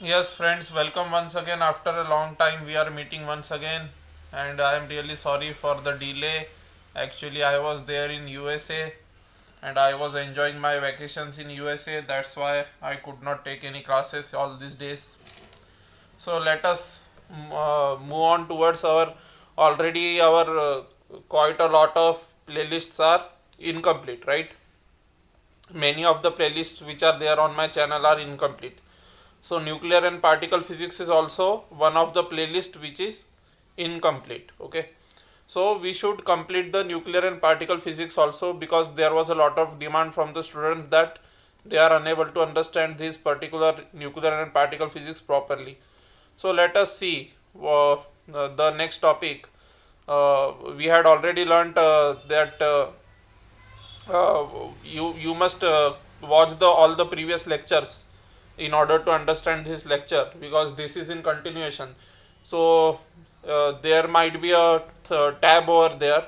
Yes, friends, welcome once again. After a long time, we are meeting once again, and I am really sorry for the delay. Actually, I was there in USA and I was enjoying my vacations in USA. That's why I could not take any classes all these days. So let us move on towards our already our quite a lot of playlists are incomplete, right? Many of the playlists which are there on my channel are incomplete. So nuclear and particle physics is also one of the playlist which is incomplete. Okay, so we should complete the nuclear and particle physics also, because there was a lot of demand from the students that they are unable to understand this particular nuclear and particle physics properly. So let us see the next topic. We had already learnt that you must watch the all the previous lectures in order to understand this lecture, because this is in continuation. So there might be a tab over there.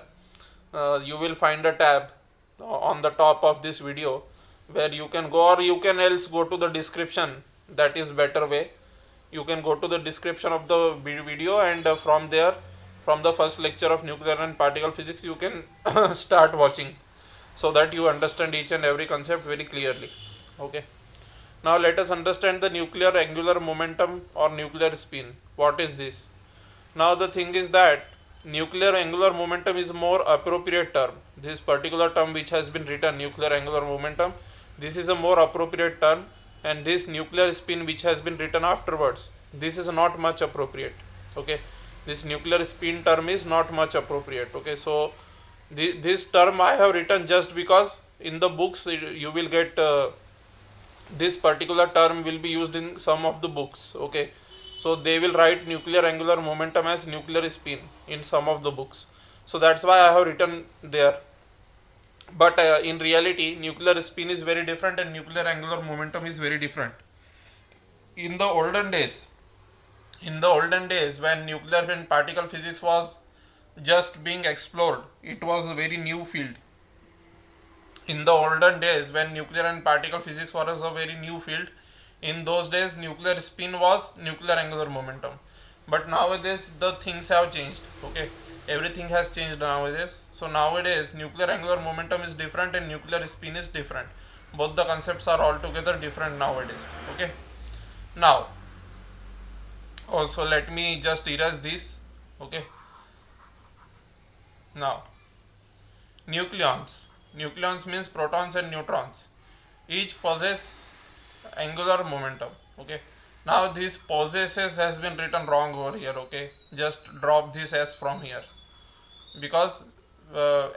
You will find a tab on the top of this video where you can go, or you can else go to the description. That is better way. You can go to the description of the video, and from there, from the first lecture of nuclear and particle physics, you can start watching, so that you understand each and every concept very clearly. Okay, now let us understand the nuclear angular momentum or nuclear spin. What is this? Now the thing is that nuclear angular momentum is more appropriate term. This particular term which has been written, nuclear angular momentum, this is a more appropriate term, and this nuclear spin which has been written afterwards, this is not much appropriate. Okay, this nuclear spin term is not much appropriate. Okay, so this term I have written just because in the books you will get this particular term will be used in some of the books. Okay, so they will write nuclear angular momentum as nuclear spin in some of the books, so that's why I have written there. But in reality, nuclear spin is very different and nuclear angular momentum is very different. In the olden days, when nuclear and particle physics was just being explored, it was a very new field. In the olden days, when nuclear and particle physics was a very new field, in those days nuclear spin was nuclear angular momentum. But nowadays the things have changed. Okay, everything has changed nowadays. So nowadays nuclear angular momentum is different and nuclear spin is different. Both the concepts are altogether different nowadays. Okay, now also let me just erase this. Okay, now nucleons. Nucleons means protons and neutrons. Each possess angular momentum. Okay, now this possesses has been written wrong over here. Okay, just drop this s from here, because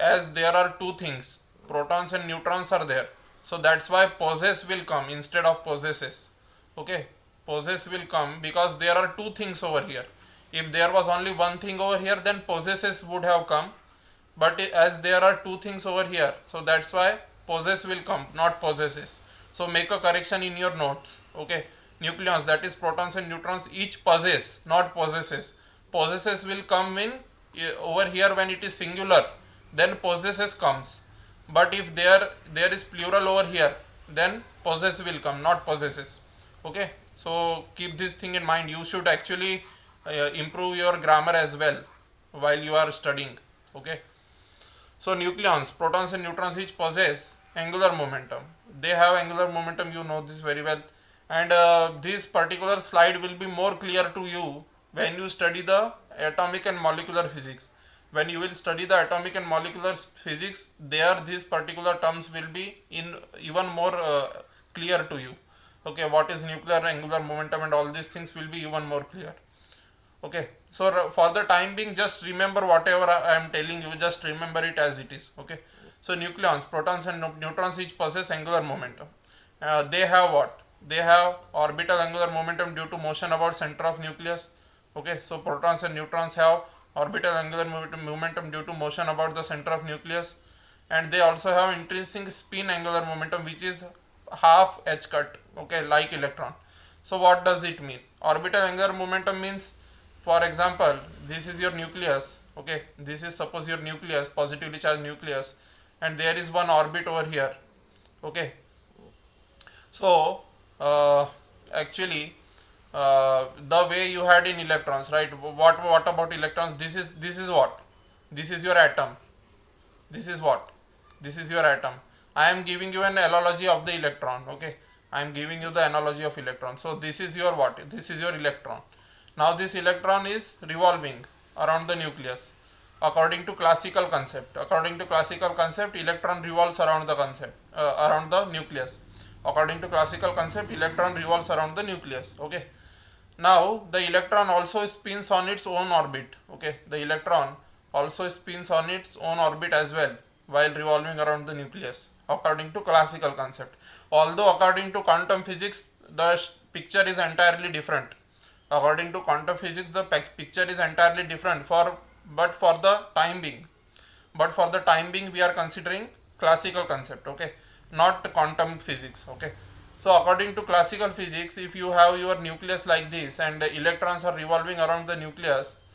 as there are two things, protons and neutrons are there, so that's why possess will come instead of possesses. Okay, possess will come because there are two things over here. If there was only one thing over here, then possesses would have come, but as there are two things over here, so that's why possess will come, not possesses. So make a correction in your notes. Okay, nucleons, that is protons and neutrons, each possess, not possesses. Possesses will come in over here when it is singular, then possesses comes. But if there is plural over here, then possess will come, not possesses. Okay, so keep this thing in mind. You should actually improve your grammar as well while you are studying. Okay, so nucleons, protons and neutrons each possess angular momentum. They have angular momentum, you know this very well. And this particular slide will be more clear to you when you study the atomic and molecular physics. When you will study the atomic and molecular physics, there these particular terms will be in even more clear to you. Okay, what is nuclear angular momentum and all these things will be even more clear. Okay, so for the time being, just remember whatever I am telling you, just remember it as it is. Okay, so nucleons, protons and neutrons each possess angular momentum. They have what? They have orbital angular momentum due to motion about center of nucleus. Okay, so protons and neutrons have orbital angular momentum due to motion about the center of nucleus, and they also have intrinsic spin angular momentum, which is half h cut. Okay, like electron. So what does it mean? Orbital angular momentum means, for example, this is your nucleus. Okay, this is suppose your nucleus, positively charged nucleus, and there is one orbit over here. Okay, so actually the way you had in electrons, right? What about electrons? This is what? This is your atom. This is what? This is your atom. I am giving you an analogy of the electron. Okay, I am giving you the analogy of electron. So this is your what? This is your electron. Now this electron is revolving around the nucleus. According to classical concept, electron revolves around the around the nucleus. According to classical concept, electron revolves around the nucleus. Okay. Now the electron also spins on its own orbit. Okay, the electron also spins on its own orbit as well while revolving around the nucleus according to classical concept. Although according to quantum physics the picture is entirely different. According to quantum physics the picture is entirely different but for the time being we are considering classical concept. Okay, not quantum physics. Okay, so according to classical physics, if you have your nucleus like this and the electrons are revolving around the nucleus,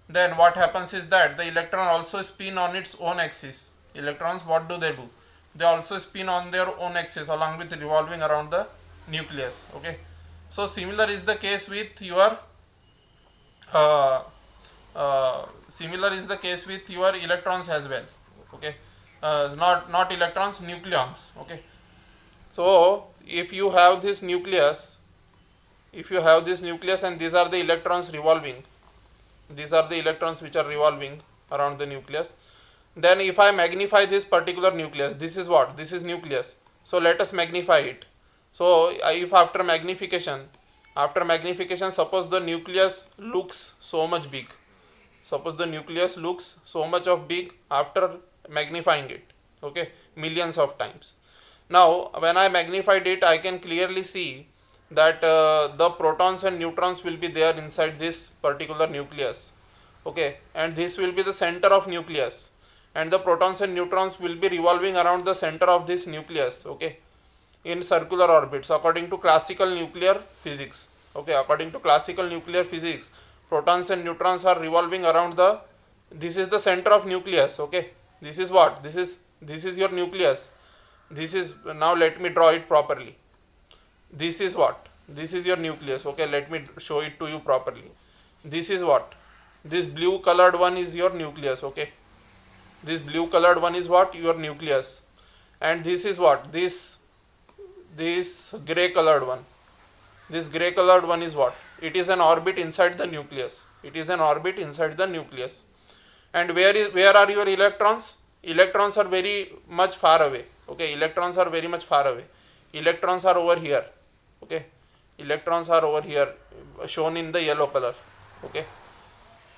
then what happens is that the electron also spin on its own axis. Electrons, what do? They also spin on their own axis along with revolving around the nucleus. Okay, so similar is the case with your uh, electrons as well. Okay, not electrons, nucleons. Okay, so if you have this nucleus, and these are the electrons revolving, these are the electrons which are revolving around the nucleus, then if I magnify this particular nucleus, this is what? This is nucleus. So let us magnify it. So if after magnification, suppose the nucleus looks so much big, after magnifying it. Okay, millions of times. Now when I magnified it, I can clearly see that the protons and neutrons will be there inside this particular nucleus. Okay, and this will be the center of nucleus, and the protons and neutrons will be revolving around the center of this nucleus. Okay, in circular orbits according to classical nuclear physics. Okay, according to classical nuclear physics, protons and neutrons are revolving around this is the center of nucleus. Okay, this is what? This is your nucleus. This is, now let me draw it properly. This is what? This is your nucleus. Okay, let me show it to you properly. This is what? This blue colored one is your nucleus. Okay, this blue colored one is what? Your nucleus. And this is what? This gray colored one. This gray colored one is what? It is an orbit inside the nucleus. And where are your electrons? Electrons are very much far away. Okay, electrons are very much far away. Electrons are over here. Okay, electrons are over here, shown in the yellow color. Okay,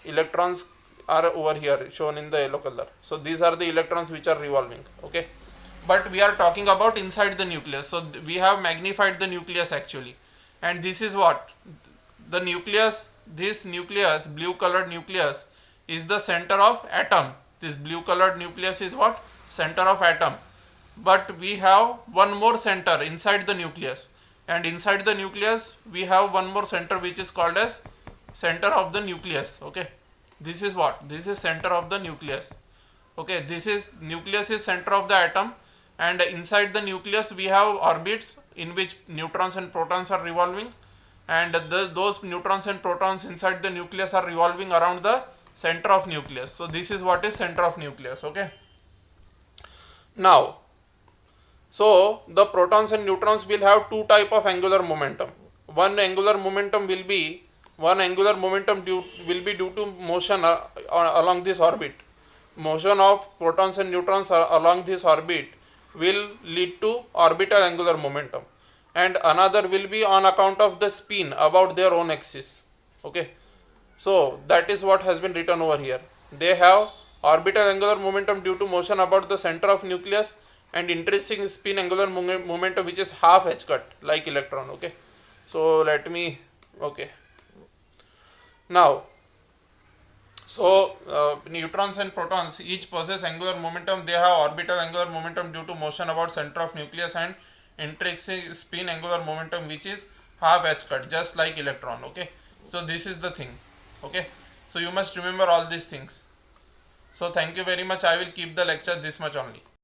electrons are over here, shown in the yellow color. So these are the electrons which are revolving. Okay, but we are talking about inside the nucleus. So we have magnified the nucleus actually, and this is what? The nucleus. This nucleus, blue colored nucleus, is the center of atom. This blue colored nucleus is what? Center of atom. But we have one more center inside the nucleus, and inside the nucleus we have one more center which is called as center of the nucleus. Okay, this is what? This is center of the nucleus. Okay, this is nucleus is center of the atom, and inside the nucleus we have orbits in which neutrons and protons are revolving, and those neutrons and protons inside the nucleus are revolving around the center of nucleus. So this is what is center of nucleus. Okay, now so the protons and neutrons will have two type of angular momentum. One angular momentum will be due to motion along this orbit. Motion of protons and neutrons along this orbit will lead to orbital angular momentum, and another will be on account of the spin about their own axis. Okay, so that is what has been written over here. They have orbital angular momentum due to motion about the center of nucleus, and intrinsic spin angular momentum which is half h cut like electron. Okay, so let me, okay, now so neutrons and protons each possess angular momentum. They have orbital angular momentum due to motion about center of nucleus, and intrinsic spin angular momentum which is half h cut, just like electron. Okay, so this is the thing. Okay, so you must remember all these things. So thank you very much. I will keep the lecture this much only.